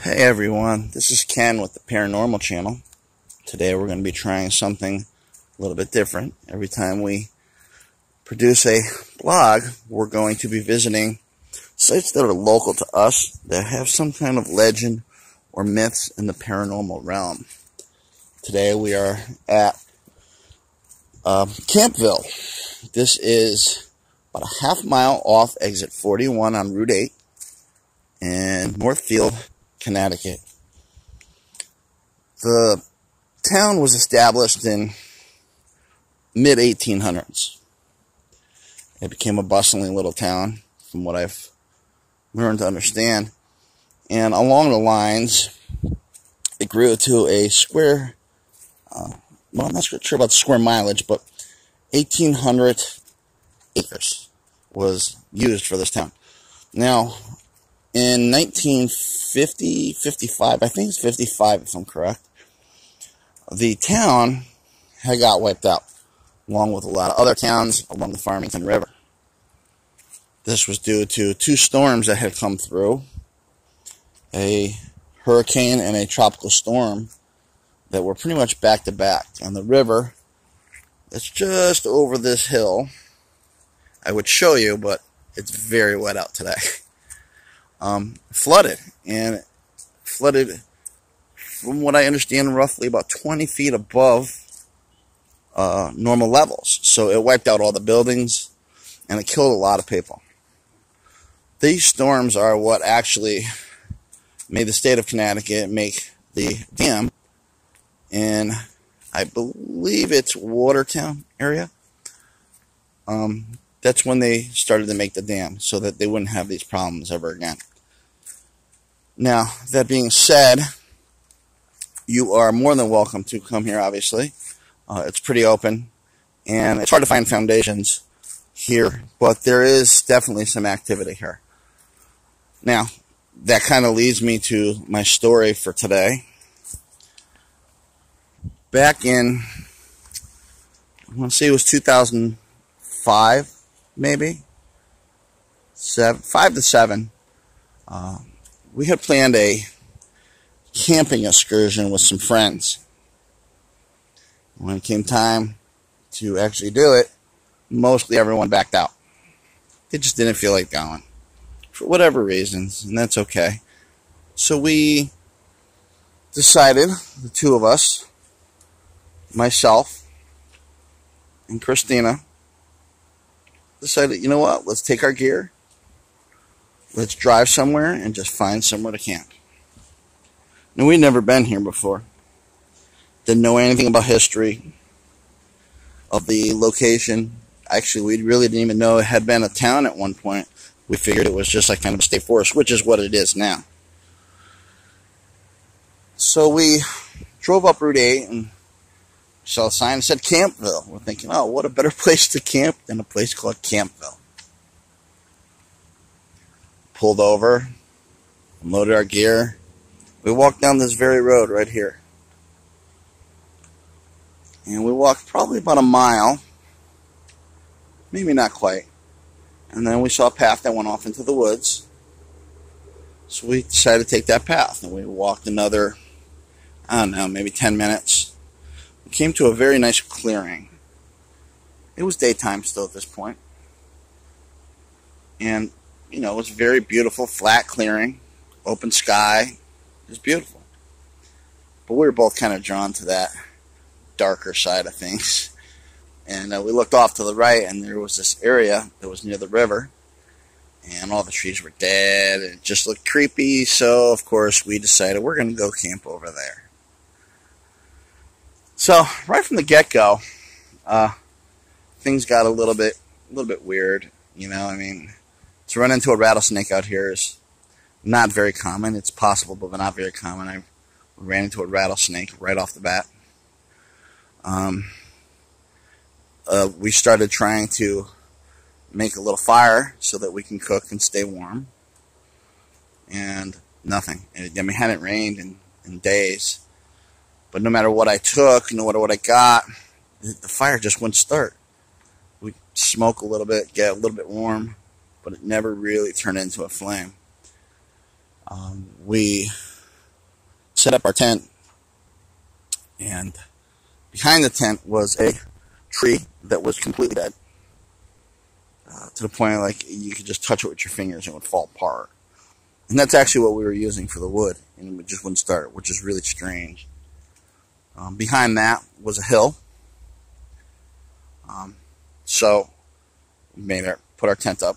Hey everyone, this is Ken with the Paranormal Channel. Today we're going to be trying something a little bit different. Every time we produce a blog, we're going to be visiting sites that are local to us that have some kind of legend or myths in the paranormal realm. Today we are at Campville. This is about a half mile off exit 41 on Route 8 in Northfield, Connecticut. The town was established in mid-1800s. It became a bustling little town, from what I've learned to understand. And along the lines, it grew to a square, well, I'm not sure about the square mileage, but 1,800 acres was used for this town. Now, in 1950, 55, I think it's 55 if I'm correct, the town had got wiped out, along with a lot of other towns along the Farmington River. This was due to two storms that had come through, a hurricane and a tropical storm that were pretty much back to back. And the river that's just over this hill, I would show you, but it's very wet out today. Flooded, and it flooded, from what I understand, roughly about 20 feet above normal levels. So it wiped out all the buildings, and it killed a lot of people. These storms are what actually made the state of Connecticut make the dam in, I believe it's Watertown area. That's when they started to make the dam, so that they wouldn't have these problems ever again. Now, that being said, you are more than welcome to come here, obviously. It's pretty open, and it's hard to find foundations here, but there is definitely some activity here. Now, that kind of leads me to my story for today. Back in, I want to say it was 2005, maybe? 5 to 7. We had planned a camping excursion with some friends. When it came time to actually do it, mostly everyone backed out. They just didn't feel like going, for whatever reasons, and that's okay. So we decided, the two of us, myself and Christina, decided, you know what, let's take our gear, let's drive somewhere and just find somewhere to camp. Now, we'd never been here before. Didn't know anything about history of the location. Actually, we really didn't even know it had been a town at one point. We figured it was just like kind of a state forest, which is what it is now. So we drove up Route 8 and saw a sign that said Campville. We're thinking, oh, what a better place to camp than a place called Campville. Pulled over, unloaded our gear. We walked down this very road right here. And we walked probably about a mile, maybe not quite. And then we saw a path that went off into the woods. So we decided to take that path. And we walked another, I don't know, maybe 10 minutes. We came to a very nice clearing. It was daytime still at this point. And you know, it was a very beautiful, flat clearing, open sky. It was beautiful. But we were both kind of drawn to that darker side of things. And we looked off to the right, and there was this area that was near the river. And all the trees were dead, and it just looked creepy. So, of course, we decided we're going to go camp over there. So, right from the get-go, things got a little bit weird. You know, I mean, to run into a rattlesnake out here is not very common. It's possible, but not very common. I ran into a rattlesnake right off the bat. We started trying to make a little fire so that we can cook and stay warm. And nothing. I mean, it hadn't rained in days. But no matter what I took, no matter what I got, the fire just wouldn't start. We'd smoke a little bit, get a little bit warm, but it never really turned into a flame. We set up our tent, and behind the tent was a tree that was completely dead, to the point like you could just touch it with your fingers and it would fall apart. And that's actually what we were using for the wood, and it just wouldn't start, which is really strange. Behind that was a hill. So we put our tent up,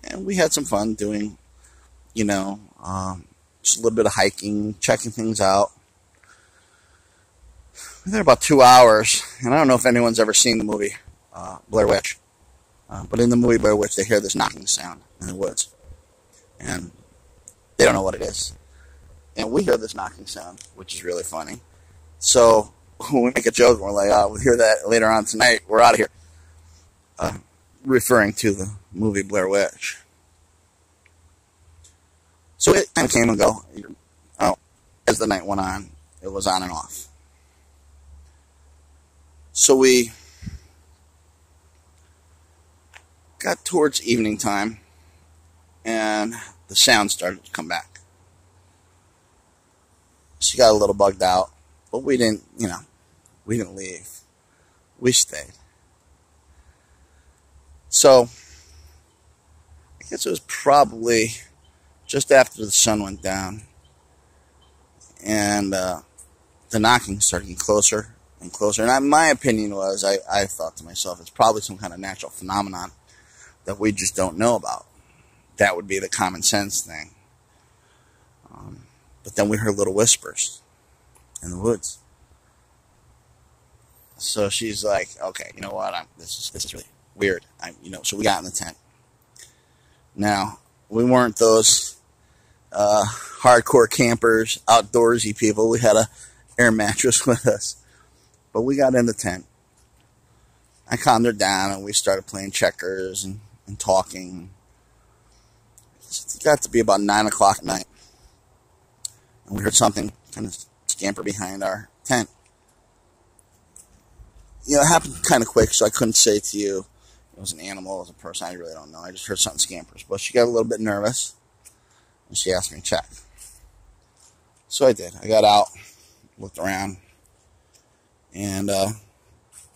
and we had some fun doing, just a little bit of hiking, checking things out. We were there about 2 hours, and I don't know if anyone's ever seen the movie Blair Witch, but in the movie Blair Witch, they hear this knocking sound in the woods, and they don't know what it is. And we hear this knocking sound, which is really funny. So when we make a joke, we're like, we'll hear that later on tonight, we're out of here. Referring to the movie Blair Witch. So it kind of came and go. As the night went on, it was on and off. So we got towards evening time, and the sound started to come back. She got a little bugged out, but we didn't leave. We stayed. So, I guess it was probably just after the sun went down, and the knocking started getting closer and closer. And my opinion was, I thought to myself, it's probably some kind of natural phenomenon that we just don't know about. That would be the common sense thing. But then we heard little whispers in the woods. So she's like, okay, you know what? This is really weird. So we got in the tent. Now, we weren't those hardcore campers, outdoorsy people. We had a air mattress with us. But we got in the tent. I calmed her down, and we started playing checkers and talking. It got to be about 9 o'clock at night, and we heard something kind of scamper behind our tent. It happened kind of quick, so I couldn't say to you it was an animal, it was a person. I really don't know. I just heard something scampers. But she got a little bit nervous, and she asked me to check. So I did. I got out, looked around, and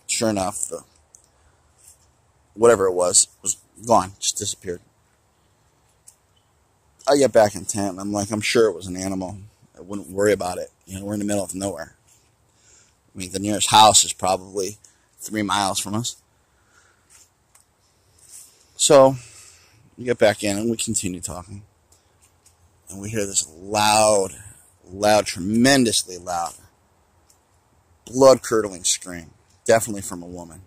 sure enough, whatever it was gone, just disappeared. I get back in tent, and I'm like, I'm sure it was an animal. I wouldn't worry about it. We're in the middle of nowhere. I mean, the nearest house is probably 3 miles from us. So, we get back in, and we continue talking. And we hear this loud, tremendously loud, blood-curdling scream. Definitely from a woman.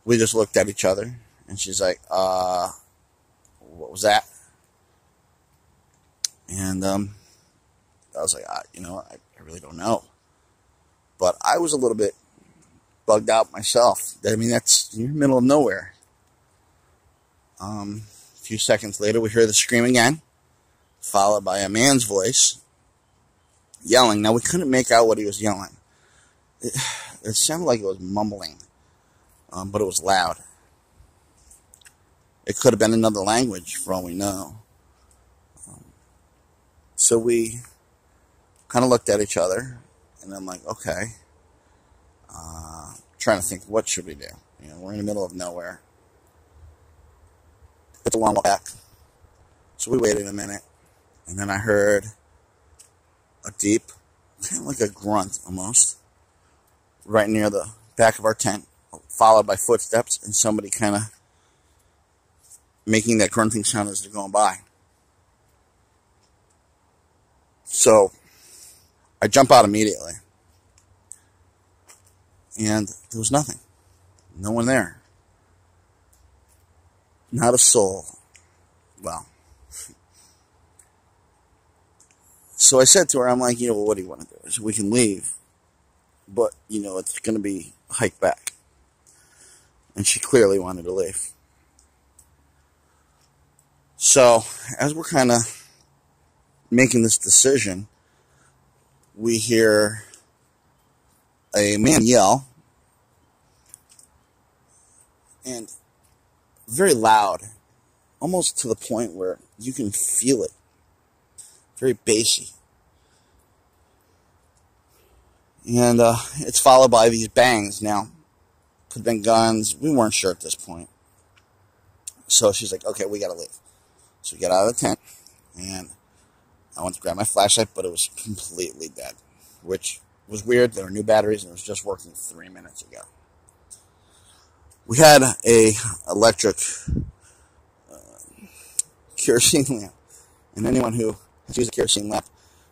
We just looked at each other, and she's like, what was that? And I was like, I really don't know. But I was a little bit bugged out myself. I mean, you're in the middle of nowhere. A few seconds later, we hear the scream again, followed by a man's voice yelling. Now, we couldn't make out what he was yelling. It sounded like it was mumbling, but it was loud. It could have been another language, for all we know. So we kind of looked at each other, and I'm like, okay. Trying to think, what should we do? We're in the middle of nowhere. It's a long walk back. So we waited a minute, and then I heard a deep, kind of like a grunt almost, right near the back of our tent, followed by footsteps and somebody kind of making that grunting sound as they're going by. So I jump out immediately, and there was nothing. No one there. Not a soul. Well, so I said to her, I'm like, what do you want to do? I said, we can leave, but, it's going to be a hike back. And she clearly wanted to leave. So, as we're kind of making this decision, we hear a man yell, and very loud, almost to the point where you can feel it. very bassy. And it's followed by these bangs. Now, could have been guns. We weren't sure at this point. So she's like, okay, we got to leave. So we get out of the tent, and I went to grab my flashlight, but it was completely dead, which was weird. There were new batteries, and it was just working 3 minutes ago. We had a electric kerosene lamp, and anyone who has used a kerosene lamp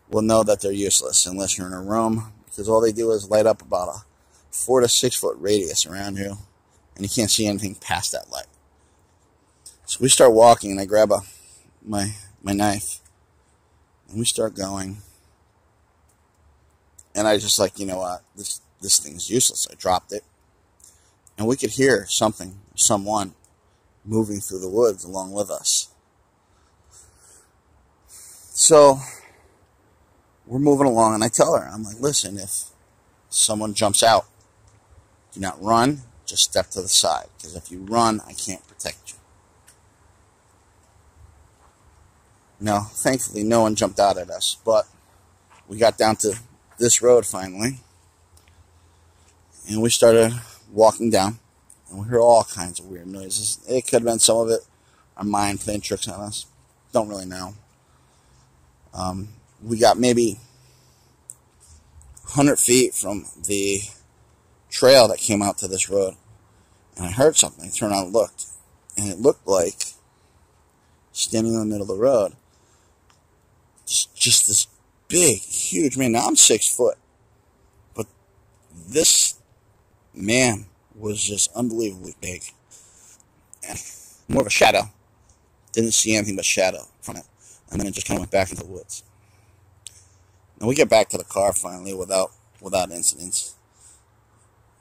will know that they're useless unless you're in a room, because all they do is light up about a 4 to 6 foot radius around you, and you can't see anything past that light. So we start walking, and I grab my knife, and we start going, and I just like, you know what, this thing's useless. I dropped it, and we could hear someone moving through the woods along with us. So we're moving along, and I tell her, I'm like, listen, if someone jumps out, do not run, just step to the side, because if you run, I can't protect you. No, thankfully no one jumped out at us, but we got down to this road finally, and we started walking down, and we heard all kinds of weird noises. It could have been some of it our mind playing tricks on us. Don't really know. We got maybe 100 feet from the trail that came out to this road, and I heard something. I turned around and looked, and it looked like, standing in the middle of the road, just this big, huge man. Now I'm 6 foot, but this man was just unbelievably big, and more of a shadow. Didn't see anything but shadow from it, and then it just kind of went back into the woods. And we get back to the car finally without incidents,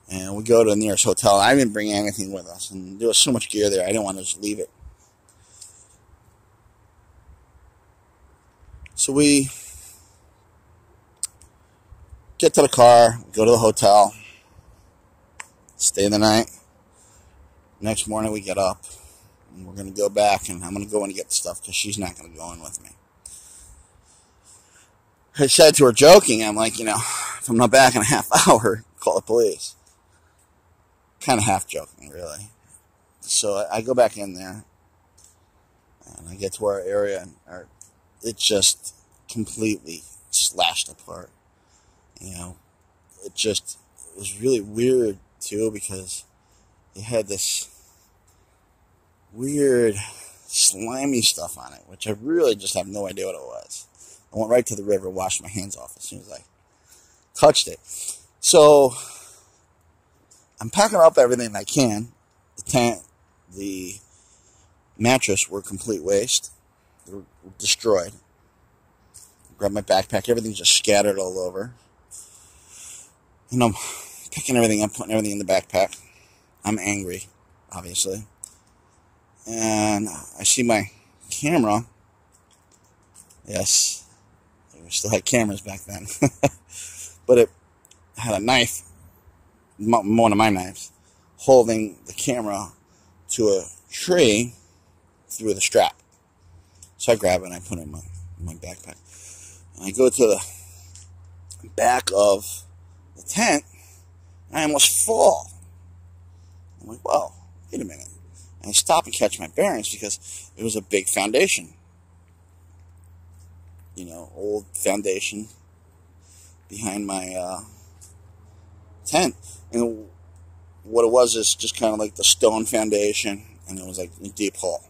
and we go to the nearest hotel. I didn't bring anything with us, and there was so much gear there, I didn't want to just leave it. So we get to the car, go to the hotel, stay the night. Next morning we get up, and we're going to go back, and I'm going to go in and get the stuff because she's not going to go in with me. I said to her joking, I'm like, you know, if I'm not back in a half hour, call the police. Kind of half joking, really. So I go back in there, and I get to our area, and it just completely slashed apart. You know, it was really weird, too, because it had this weird slimy stuff on it, which I really just have no idea what it was. I went right to the river, washed my hands off as soon as I touched it. So I'm packing up everything I can. The tent, the mattress were complete waste. They were destroyed. Grab my backpack. Everything's just scattered all over. And I'm picking everything up, putting everything in the backpack. I'm angry, obviously. And I see my camera. Yes, we still had cameras back then. But it had a knife, one of my knives, holding the camera to a tree through the strap. So I grab it and I put it in my backpack. And I go to the back of the tent, and I almost fall. I'm like, whoa, wait a minute. And I stop and catch my bearings because it was a big foundation. You know, old foundation behind my tent. And what it was is just kind of like the stone foundation, and it was like a deep hole.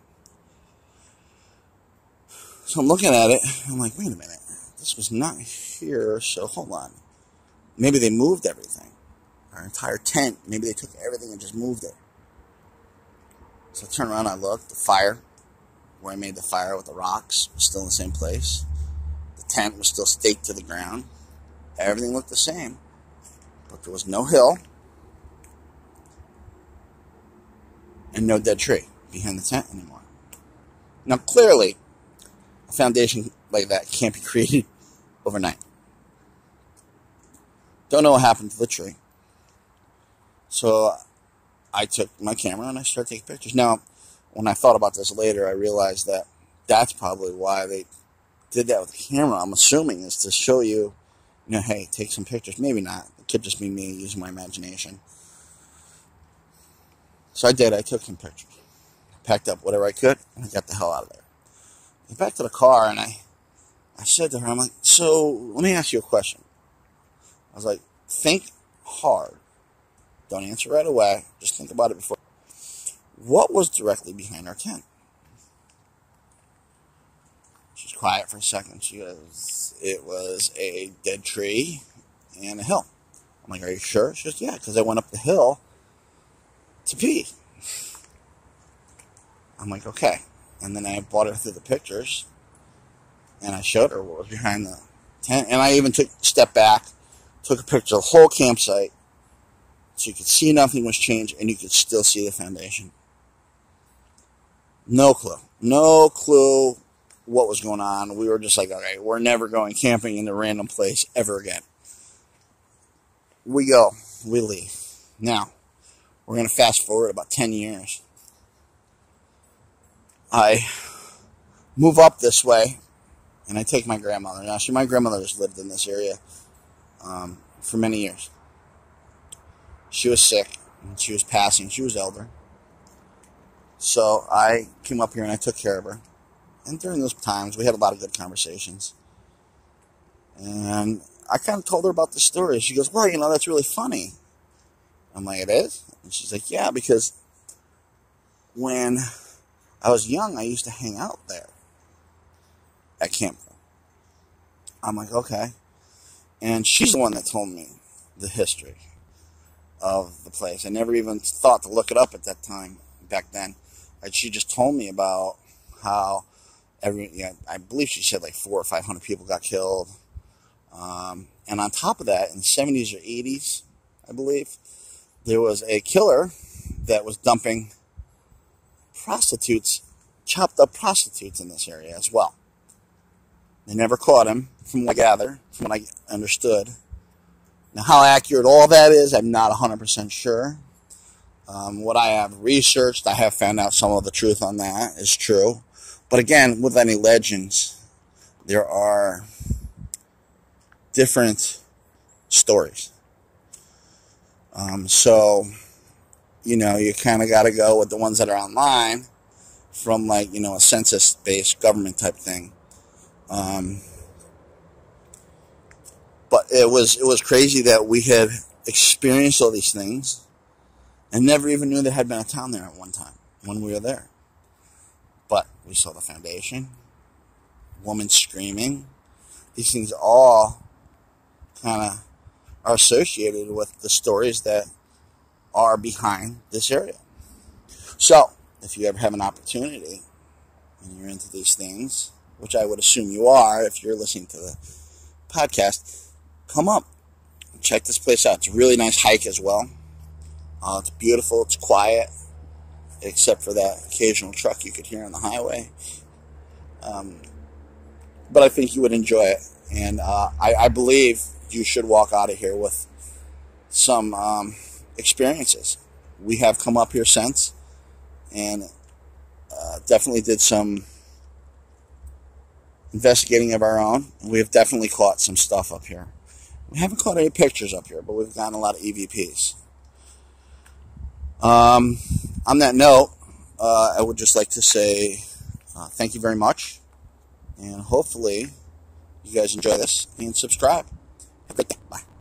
So I'm looking at it, and I'm like, wait a minute. This was not here, so hold on. Maybe they moved everything. Our entire tent, maybe they took everything and just moved it. So I turn around, I look, the fire, where I made the fire with the rocks, was still in the same place. The tent was still staked to the ground. Everything looked the same, but there was no hill and no dead tree behind the tent anymore. Now, clearly, a foundation like that can't be created overnight. Don't know what happened to the tree. So I took my camera and I started taking pictures. Now, when I thought about this later, I realized that that's probably why they did that with the camera, I'm assuming, is to show you, you know, hey, take some pictures. Maybe not. It could just be me using my imagination. So I did. I took some pictures. Packed up whatever I could, and I got the hell out of there. I went back to the car, and I said to her, I'm like, so let me ask you a question. I was like, think hard. Don't answer right away. Just think about it before. What was directly behind our tent? She's quiet for a second. She goes, it was a dead tree and a hill. I'm like, are you sure? She goes, yeah, because I went up the hill to pee. I'm like, okay. And then I brought her through the pictures, and I showed her what was behind the tent. And I even took a step back, took a picture of the whole campsite, so you could see nothing was changed, and you could still see the foundation. No clue. No clue what was going on. We were just like, okay, we're never going camping in a random place ever again. We go. We leave. Now, we're going to fast forward about 10 years. I move up this way, and I take my grandmother. Now, my grandmother has lived in this area for many years. She was sick, and she was passing. She was elder. So I came up here, and I took care of her. And during those times, we had a lot of good conversations. And I kind of told her about the story. She goes, well, you know, that's really funny. I'm like, it is? And she's like, yeah, because when I was young, I used to hang out there at Campville. I'm like, okay. And she's the one that told me the history of the place. I never even thought to look it up at that time, back then. And she just told me about how I believe she said like 400 or 500 people got killed. And on top of that, in the 70s or 80s, I believe, there was a killer that was dumping prostitutes, chopped up prostitutes in this area as well. They never caught him, from what I gather, from what I understood. Now, how accurate all that is, I'm not 100% sure. What I have researched, I have found out some of the truth on that is true. But again, with any legends, there are different stories. So, you know, you kind of got to go with the ones that are online from, like, you know, a census-based government type thing. But it was crazy that we had experienced all these things and never even knew there had been a town there at one time when we were there. But we saw the foundation, woman screaming. These things all kind of are associated with the stories that are behind this area. So, if you ever have an opportunity and you're into these things, which I would assume you are if you're listening to the podcast, come up and check this place out. It's a really nice hike as well. It's beautiful. It's quiet, except for that occasional truck you could hear on the highway. But I think you would enjoy it. And I believe you should walk out of here with some experiences. We have come up here since and definitely did some investigating of our own. We have definitely caught some stuff up here. We haven't caught any pictures up here, but we've gotten a lot of EVPs. On that note, I would just like to say thank you very much, and hopefully you guys enjoy this and subscribe. Have a great day. Bye.